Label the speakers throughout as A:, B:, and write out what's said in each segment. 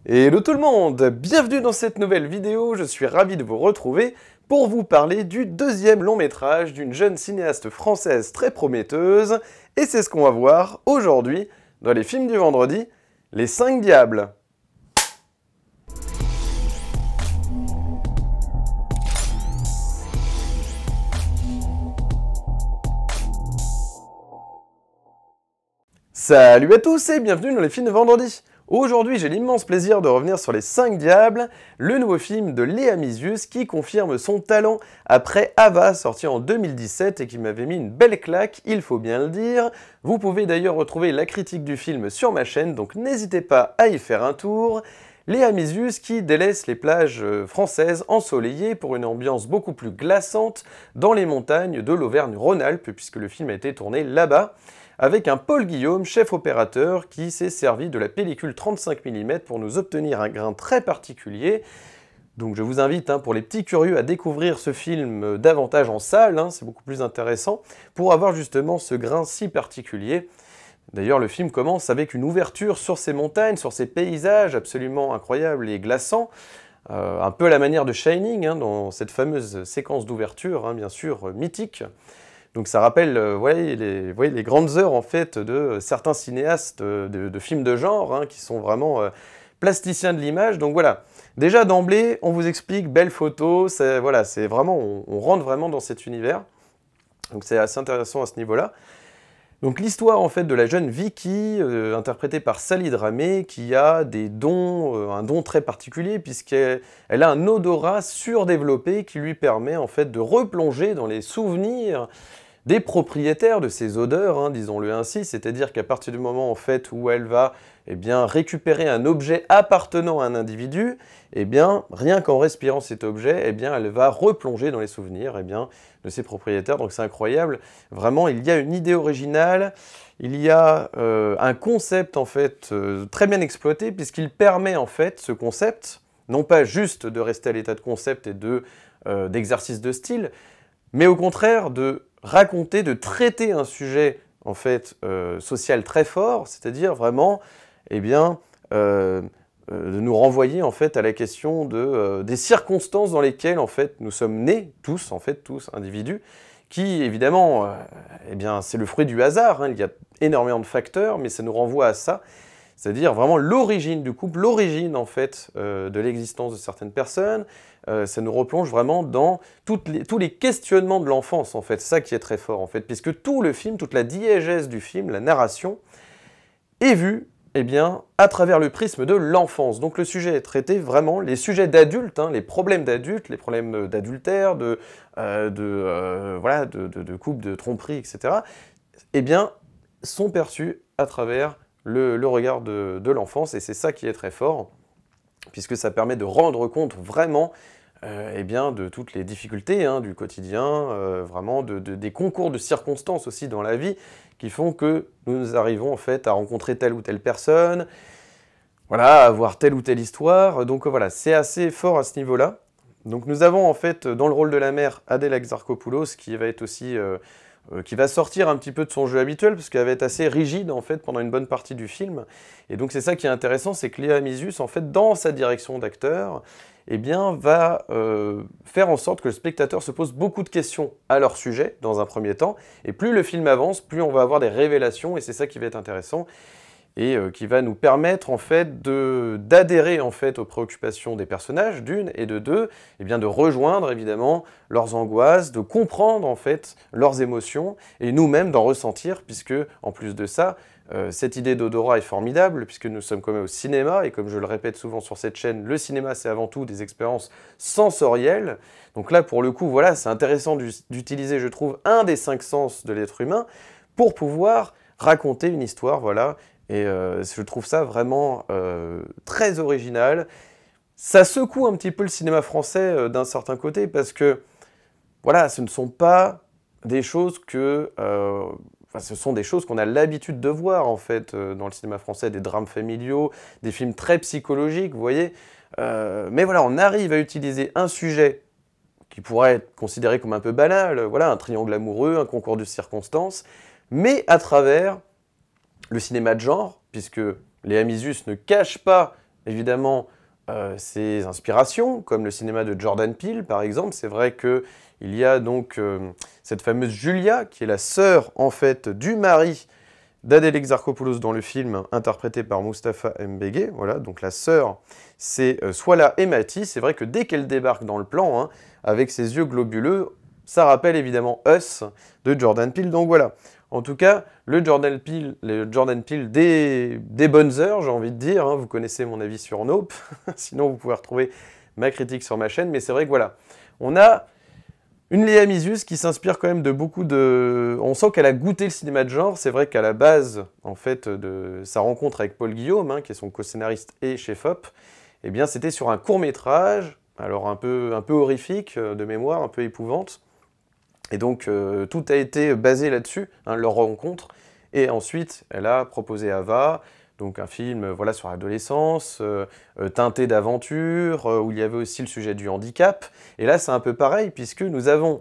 A: Hello tout le monde, bienvenue dans cette nouvelle vidéo, je suis ravi de vous retrouver pour vous parler du deuxième long métrage d'une jeune cinéaste française très prometteuse, et c'est ce qu'on va voir aujourd'hui dans les films du vendredi, Les 5 Diables. Salut à tous et bienvenue dans les films de vendredi. Aujourd'hui, j'ai l'immense plaisir de revenir sur Les 5 Diables, le nouveau film de Léa Mysius qui confirme son talent après Ava, sorti en 2017 et qui m'avait mis une belle claque, il faut bien le dire. Vous pouvez d'ailleurs retrouver la critique du film sur ma chaîne, donc n'hésitez pas à y faire un tour. Léa Mysius qui délaisse les plages françaises ensoleillées pour une ambiance beaucoup plus glaçante dans les montagnes de l'Auvergne-Rhône-Alpes, puisque le film a été tourné là-bas, avec un Paul Guillaume, chef opérateur, qui s'est servi de la pellicule 35 mm pour nous obtenir un grain très particulier. Donc je vous invite, pour les petits curieux, à découvrir ce film davantage en salle, c'est beaucoup plus intéressant, pour avoir justement ce grain si particulier. D'ailleurs, le film commence avec une ouverture sur ces montagnes, sur ces paysages absolument incroyables et glaçants, un peu à la manière de Shining, dans cette fameuse séquence d'ouverture, bien sûr, mythique. Donc ça rappelle, voyez, les grandes heures en fait de certains cinéastes de films de genre, qui sont vraiment plasticiens de l'image. Donc voilà, déjà d'emblée, on vous explique, belle photo, voilà, c'est vraiment, on rentre vraiment dans cet univers. Donc c'est assez intéressant à ce niveau-là. Donc l'histoire en fait de la jeune Vicky, interprétée par Sally Dramé, qui a des dons, un don très particulier puisqu'elle a un odorat surdéveloppé qui lui permet en fait de replonger dans les souvenirs des propriétaires de ces odeurs, disons-le ainsi, c'est-à-dire qu'à partir du moment en fait où elle va récupérer un objet appartenant à un individu, rien qu'en respirant cet objet, elle va replonger dans les souvenirs de ses propriétaires. Donc c'est incroyable, vraiment il y a une idée originale, il y a un concept en fait très bien exploité puisqu'il permet en fait ce concept, non pas juste de rester à l'état de concept et d'exercice de style, mais au contraire de raconter, de traiter un sujet en fait social très fort, c'est-à-dire vraiment, de nous renvoyer en fait à la question des circonstances dans lesquelles en fait nous sommes nés tous individus, qui évidemment, c'est le fruit du hasard. Il y a énormément de facteurs, mais ça nous renvoie à ça. C'est-à-dire vraiment l'origine du couple, l'origine en fait de l'existence de certaines personnes. Ça nous replonge vraiment dans tous les questionnements de l'enfance en fait. C'est ça qui est très fort en fait, puisque tout le film, toute la diégèse du film, la narration, est vue à travers le prisme de l'enfance. Donc le sujet est traité vraiment, les sujets d'adultes, les problèmes d'adultes, les problèmes d'adultère, de couple, de tromperie, etc., sont perçus à travers le regard de l'enfance, et c'est ça qui est très fort, puisque ça permet de rendre compte vraiment de toutes les difficultés du quotidien, vraiment des concours de circonstances aussi dans la vie, qui font que nous arrivons en fait à rencontrer telle ou telle personne, voilà, à voir telle ou telle histoire. Donc voilà, c'est assez fort à ce niveau-là. Donc nous avons en fait dans le rôle de la mère Adèle Exarchopoulos, qui va être aussi qui va sortir un petit peu de son jeu habituel, parce qu'elle va être assez rigide en fait pendant une bonne partie du film. Et donc c'est ça qui est intéressant, c'est que Léa Mysius, en fait, dans sa direction d'acteur, va faire en sorte que le spectateur se pose beaucoup de questions à leur sujet, dans un premier temps, et plus le film avance, plus on va avoir des révélations, et c'est ça qui va être intéressant, et qui va nous permettre en fait d'adhérer en fait aux préoccupations des personnages, d'une, et de deux, de rejoindre évidemment leurs angoisses, de comprendre en fait leurs émotions, et nous-mêmes d'en ressentir, puisque en plus de ça, cette idée d'odorat est formidable, puisque nous sommes quand même au cinéma, et comme je le répète souvent sur cette chaîne, le cinéma c'est avant tout des expériences sensorielles. Donc là pour le coup, voilà, c'est intéressant d'utiliser, je trouve, un des 5 sens de l'être humain pour pouvoir raconter une histoire, voilà. Et je trouve ça vraiment très original. Ça secoue un petit peu le cinéma français d'un certain côté, parce que, voilà, ce ne sont pas des choses ce sont des choses qu'on a l'habitude de voir, en fait, dans le cinéma français, des drames familiaux, des films très psychologiques, vous voyez. Mais voilà, on arrive à utiliser un sujet qui pourrait être considéré comme un peu banal, voilà, un triangle amoureux, un concours de circonstances, mais à travers le cinéma de genre, puisque Léa Mysius ne cache pas évidemment ses inspirations, comme le cinéma de Jordan Peele par exemple. C'est vrai qu'il y a donc cette fameuse Julia, qui est la sœur en fait du mari d'Adèle Exarchopoulos dans le film, interprété par Mustapha Mbege. Voilà, donc la sœur, c'est Swala Emati. C'est vrai que dès qu'elle débarque dans le plan, hein, avec ses yeux globuleux, ça rappelle évidemment Us de Jordan Peele. Donc voilà, en tout cas, le Jordan Peele des bonnes heures, j'ai envie de dire. Hein, vous connaissez mon avis sur Nope, sinon vous pouvez retrouver ma critique sur ma chaîne. Mais c'est vrai que voilà, on a une Léa Mysius qui s'inspire quand même de beaucoup de... On sent qu'elle a goûté le cinéma de genre. C'est vrai qu'à la base, en fait, de sa rencontre avec Paul Guillaume, hein, qui est son co-scénariste et chef-op, eh bien, c'était sur un court-métrage, alors un peu horrifique de mémoire, un peu épouvante. Et donc, tout a été basé là-dessus, hein, leur rencontre. Et ensuite, elle a proposé Ava, donc un film voilà, sur l'adolescence, teinté d'aventure, où il y avait aussi le sujet du handicap. Et là, c'est un peu pareil, puisque nous avons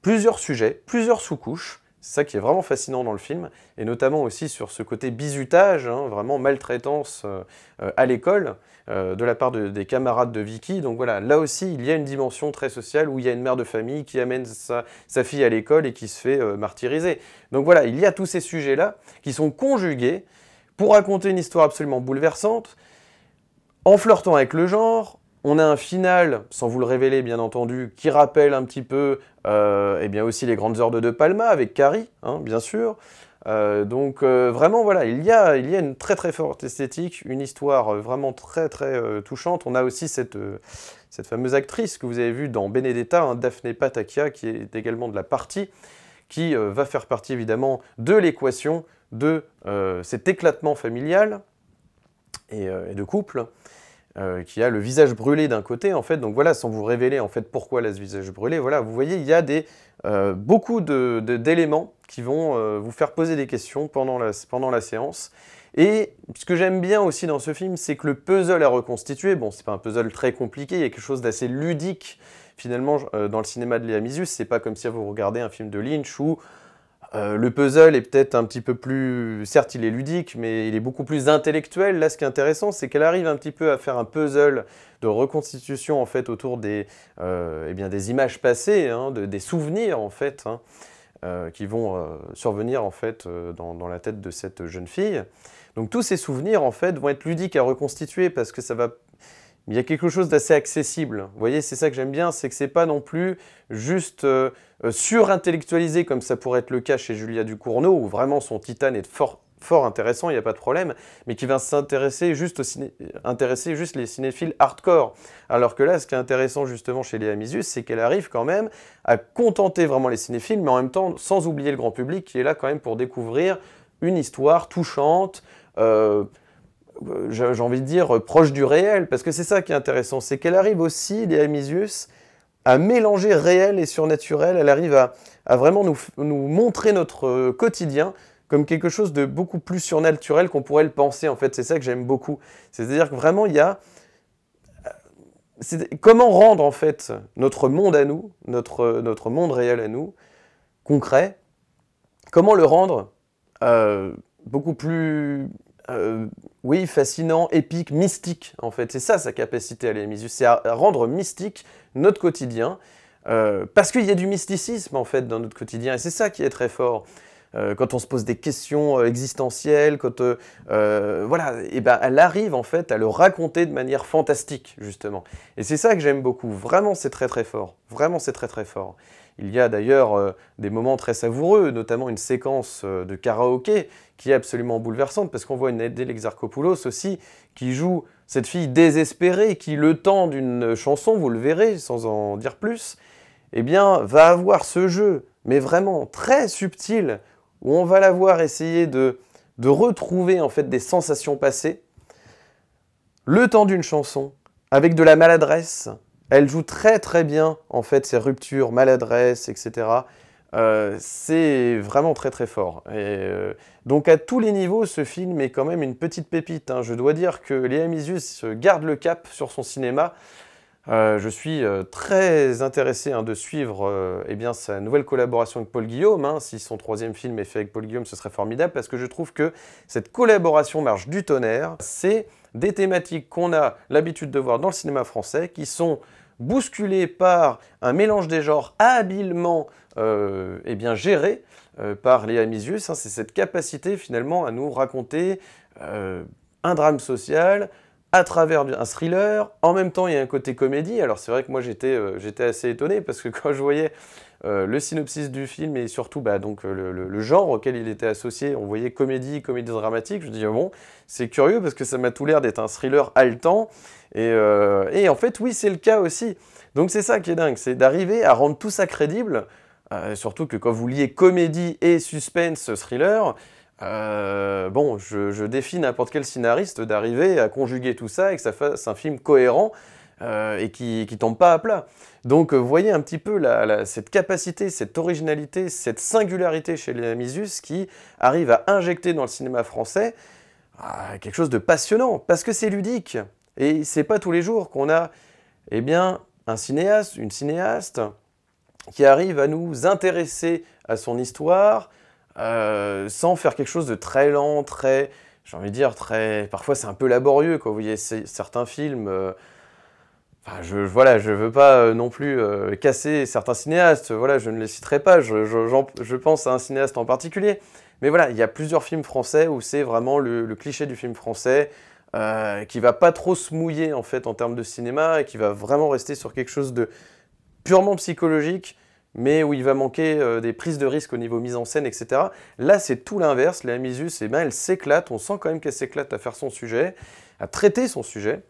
A: plusieurs sujets, plusieurs sous-couches. C'est ça qui est vraiment fascinant dans le film, et notamment aussi sur ce côté bizutage, hein, vraiment maltraitance à l'école, de la part des camarades de Vicky. Donc voilà, là aussi, il y a une dimension très sociale où il y a une mère de famille qui amène sa fille à l'école et qui se fait martyriser. Donc voilà, il y a tous ces sujets-là qui sont conjugués pour raconter une histoire absolument bouleversante, en flirtant avec le genre. On a un final, sans vous le révéler bien entendu, qui rappelle un petit peu eh bien aussi les grandes heures de De Palma avec Carrie, hein, bien sûr. Donc vraiment voilà, il y a une très très forte esthétique, une histoire vraiment très très touchante. On a aussi cette fameuse actrice que vous avez vue dans Benedetta, hein, Daphne Patakia, qui est également de la partie, qui va faire partie évidemment de l'équation de cet éclatement familial et de couple. Qui a le visage brûlé d'un côté, en fait. Donc voilà, sans vous révéler en fait pourquoi elle a ce visage brûlé, voilà, vous voyez, il y a beaucoup d'éléments qui vont vous faire poser des questions pendant la séance. Et ce que j'aime bien aussi dans ce film, c'est que le puzzle à reconstituer, bon, c'est pas un puzzle très compliqué, il y a quelque chose d'assez ludique, finalement, dans le cinéma de Léa Mysius. C'est pas comme si vous regardez un film de Lynch où le puzzle est peut-être un petit peu plus... Certes, il est ludique, mais il est beaucoup plus intellectuel. Là, ce qui est intéressant, c'est qu'elle arrive un petit peu à faire un puzzle de reconstitution, en fait, autour eh bien, des images passées, hein, des souvenirs, en fait, hein, qui vont survenir, en fait, dans la tête de cette jeune fille. Donc, tous ces souvenirs, en fait, vont être ludiques à reconstituer parce que ça va... Il y a quelque chose d'assez accessible. Vous voyez, c'est ça que j'aime bien, c'est que c'est pas non plus juste surintellectualisé comme ça pourrait être le cas chez Julia Ducournau, où vraiment son titane est fort intéressant, il n'y a pas de problème, mais qui va s'intéresser intéresser juste les cinéphiles hardcore. Alors que là, ce qui est intéressant justement chez Léa Mysius, c'est qu'elle arrive quand même à contenter vraiment les cinéphiles, mais en même temps sans oublier le grand public qui est là quand même pour découvrir une histoire touchante, j'ai envie de dire, proche du réel, parce que c'est ça qui est intéressant, c'est qu'elle arrive aussi, Léa Mysius, à mélanger réel et surnaturel. Elle arrive à vraiment nous montrer notre quotidien comme quelque chose de beaucoup plus surnaturel qu'on pourrait le penser, en fait. C'est ça que j'aime beaucoup. C'est-à-dire que vraiment, il y a... Comment rendre, en fait, notre monde à nous, notre monde réel à nous, concret, comment le rendre beaucoup plus... oui, fascinant, épique, mystique, en fait. C'est ça sa capacité à Léa Mysius, c'est à rendre mystique notre quotidien, parce qu'il y a du mysticisme, en fait, dans notre quotidien, et c'est ça qui est très fort. Quand on se pose des questions existentielles, quand voilà, et ben elle arrive en fait à le raconter de manière fantastique, justement. Et c'est ça que j'aime beaucoup. Vraiment, c'est très très fort. Vraiment, c'est très très fort. Il y a d'ailleurs des moments très savoureux, notamment une séquence de karaoké qui est absolument bouleversante, parce qu'on voit une Adèle Exarchopoulos aussi qui joue cette fille désespérée, qui le temps d'une chanson, vous le verrez sans en dire plus, eh bien, va avoir ce jeu, mais vraiment très subtil, où on va la voir essayer de retrouver en fait des sensations passées, le temps d'une chanson, avec de la maladresse. Elle joue très très bien en fait ces ruptures, maladresse, etc. C'est vraiment très très fort. Et, donc à tous les niveaux, ce film est quand même une petite pépite, hein. Je dois dire que Léa Mysius garde le cap sur son cinéma. Je suis très intéressé de suivre eh bien, sa nouvelle collaboration avec Paul Guillaume. Si son troisième film est fait avec Paul Guillaume, ce serait formidable parce que je trouve que cette collaboration marche du tonnerre. C'est des thématiques qu'on a l'habitude de voir dans le cinéma français qui sont bousculées par un mélange des genres habilement eh bien, géré par Léa Mysius. C'est cette capacité finalement à nous raconter un drame social, à travers un thriller. En même temps, il y a un côté comédie. Alors c'est vrai que moi j'étais assez étonné parce que quand je voyais le synopsis du film et surtout donc, le genre auquel il était associé, on voyait comédie dramatique, je me dis bon, c'est curieux parce que ça m'a tout l'air d'être un thriller haletant. Et en fait, oui, c'est le cas aussi. Donc c'est ça qui est dingue, c'est d'arriver à rendre tout ça crédible, surtout que quand vous liez comédie et suspense thriller, bon, je défie n'importe quel scénariste d'arriver à conjuguer tout ça et que ça fasse un film cohérent et qui tombe pas à plat. Donc vous voyez un petit peu cette capacité, cette originalité, cette singularité chez Léa Mysius qui arrive à injecter dans le cinéma français quelque chose de passionnant, parce que c'est ludique. Et c'est pas tous les jours qu'on a eh bien, un cinéaste, une cinéaste qui arrive à nous intéresser à son histoire, sans faire quelque chose de très lent, très, j'ai envie de dire, très... Parfois c'est un peu laborieux, quand vous voyez certains films... Enfin, voilà, je veux pas non plus casser certains cinéastes, voilà, je ne les citerai pas, je pense à un cinéaste en particulier. Mais voilà, il y a plusieurs films français où c'est vraiment le cliché du film français, qui va pas trop se mouiller en fait en termes de cinéma, et qui va vraiment rester sur quelque chose de purement psychologique, mais où il va manquer des prises de risque au niveau mise en scène, etc. Là, c'est tout l'inverse. Léa Mysius, eh ben, elle s'éclate, on sent quand même qu'elle s'éclate à faire son sujet, à traiter son sujet,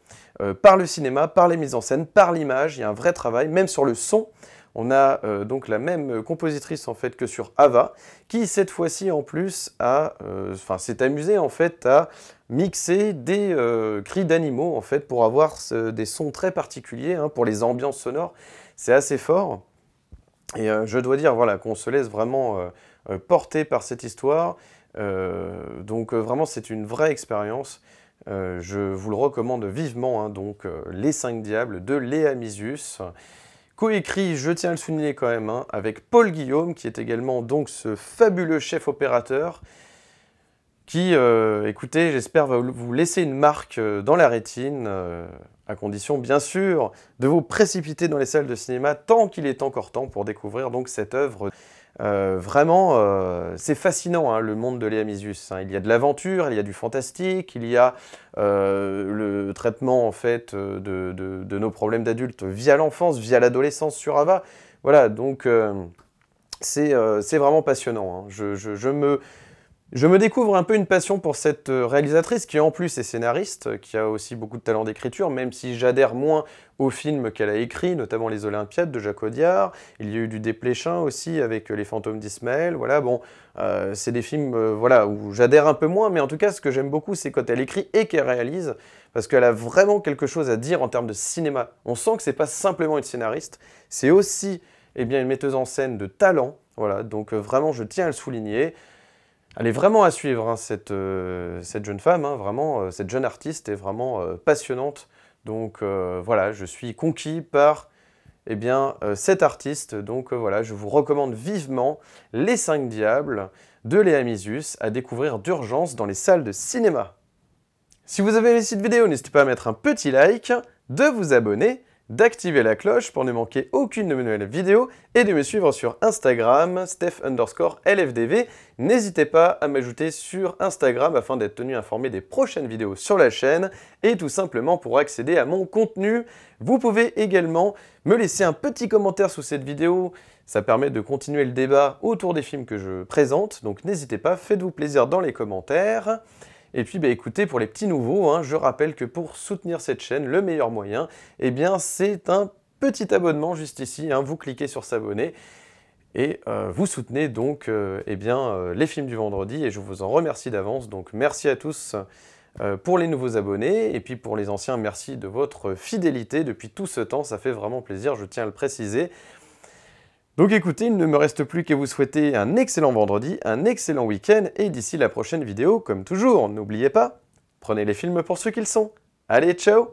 A: par le cinéma, par les mises en scène, par l'image. Il y a un vrai travail, même sur le son. On a donc la même compositrice en fait que sur Ava, qui cette fois-ci en plus s'est amusée en fait à mixer des cris d'animaux en fait pour avoir des sons très particuliers pour les ambiances sonores. C'est assez fort. Et je dois dire voilà, qu'on se laisse vraiment porter par cette histoire. Donc vraiment, c'est une vraie expérience. Je vous le recommande vivement. Donc Les 5 Diables de Léa Mysius. Coécrit, je tiens à le souligner quand même, avec Paul Guillaume, qui est également donc ce fabuleux chef opérateur, qui, écoutez, j'espère va vous laisser une marque dans la rétine, à condition bien sûr de vous précipiter dans les salles de cinéma tant qu'il est encore temps pour découvrir donc cette œuvre. Vraiment, c'est fascinant le monde de Léa Mysius. Il y a de l'aventure, il y a du fantastique, il y a le traitement en fait de nos problèmes d'adultes via l'enfance, via l'adolescence sur Ava. Voilà, donc c'est vraiment passionnant. Je me découvre un peu une passion pour cette réalisatrice qui en plus est scénariste, qui a aussi beaucoup de talent d'écriture, même si j'adhère moins aux films qu'elle a écrits, notamment Les Olympiades de Jacques Audiard. Il y a eu du Desplechin aussi avec Les Fantômes d'Ismaël. Voilà, bon, c'est des films voilà, où j'adhère un peu moins, mais en tout cas, ce que j'aime beaucoup, c'est quand elle écrit et qu'elle réalise, parce qu'elle a vraiment quelque chose à dire en termes de cinéma. On sent que c'est pas simplement une scénariste, c'est aussi eh bien, une metteuse en scène de talent. Voilà, donc vraiment, je tiens à le souligner. Elle est vraiment à suivre, cette jeune femme, vraiment, cette jeune artiste est vraiment passionnante. Donc voilà, je suis conquis par eh bien, cet artiste. Donc voilà, je vous recommande vivement Les 5 Diables de Léa Mysius à découvrir d'urgence dans les salles de cinéma. Si vous avez aimé cette vidéo, n'hésitez pas à mettre un petit like, de vous abonner, d'activer la cloche pour ne manquer aucune de mes nouvelles vidéos et de me suivre sur Instagram, Steph_LFDV. N'hésitez pas à m'ajouter sur Instagram afin d'être tenu informé des prochaines vidéos sur la chaîne et tout simplement pour accéder à mon contenu. Vous pouvez également me laisser un petit commentaire sous cette vidéo, ça permet de continuer le débat autour des films que je présente, donc n'hésitez pas, faites-vous plaisir dans les commentaires. Et puis écoutez, pour les petits nouveaux, je rappelle que pour soutenir cette chaîne, le meilleur moyen, eh bien c'est un petit abonnement juste ici, vous cliquez sur s'abonner et vous soutenez donc eh bien, les films du vendredi et je vous en remercie d'avance. Donc merci à tous pour les nouveaux abonnés et puis pour les anciens, merci de votre fidélité depuis tout ce temps, ça fait vraiment plaisir, je tiens à le préciser. Donc écoutez, il ne me reste plus qu'à vous souhaiter un excellent vendredi, un excellent week-end, et d'ici la prochaine vidéo, comme toujours, n'oubliez pas, prenez les films pour ce qu'ils sont. Allez, ciao!